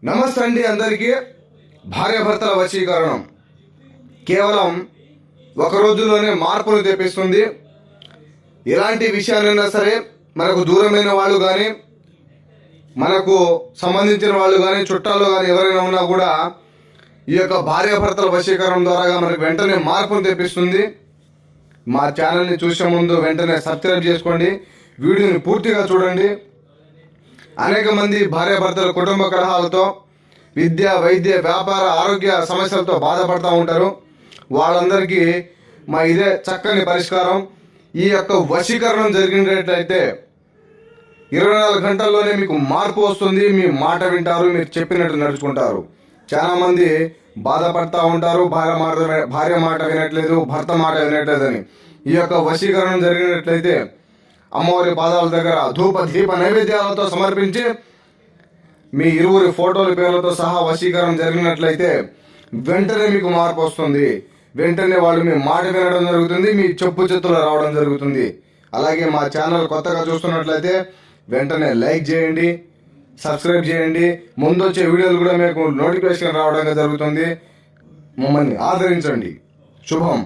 నమస్తే అండి అందరికీ. భార్యాభర్తల వశీకరణం కేవలం ఒక రోజులోనే మార్పును తెప్పిస్తుంది. ఎలాంటి విషయాలైనా సరే మనకు దూరమైన వాళ్ళు కానీ, మనకు సంబంధించిన వాళ్ళు కానీ, చుట్టాలు కానీ ఎవరైనా ఉన్నా కూడా ఈ యొక్క భార్యాభర్తల వశీకరణం ద్వారా మనకు వెంటనే మార్పును తెప్పిస్తుంది. మా ఛానల్ని చూసే ముందు వెంటనే సబ్స్క్రైబ్ చేసుకోండి, వీడియోని పూర్తిగా చూడండి. అనేక మంది భార్యాభర్తల కుటుంబ కలహాలతో, విద్య, వైద్య, వ్యాపార, ఆరోగ్య సమస్యలతో బాధపడుతూ ఉంటారు. వాళ్ళందరికీ మా ఇదే చక్కని పరిష్కారం. ఈ యొక్క వశీకరణం జరిగినట్లయితే 24 గంటల్లోనే మీకు మార్పు వస్తుంది. మీ మాట వింటారు, మీరు చెప్పినట్టు నడుచుకుంటారు. చాలామంది బాధపడుతూ ఉంటారు, భార్య మాట వినట్లేదు, భర్త మాట వినట్లేదని. ఈ యొక్క వశీకరణం జరిగినట్లయితే అమ్మవారి పాదాల దగ్గర ధూప దీప నైవేద్యాలతో సమర్పించి మీ ఇరువురి ఫోటోల పేర్లతో సహా వశీకరణం జరిగినట్లయితే వెంటనే మీకు మార్పు వస్తుంది. వెంటనే వాళ్ళు మీ మాట వినడం జరుగుతుంది, మీ చెప్పు చేతులు రావడం జరుగుతుంది. అలాగే మా ఛానల్ కొత్తగా చూస్తున్నట్లయితే వెంటనే లైక్ చేయండి, సబ్స్క్రైబ్ చేయండి. ముందు వచ్చే వీడియోలు కూడా మీకు నోటిఫికేషన్ రావడం జరుగుతుంది. మమ్మల్ని ఆదరించండి. శుభం.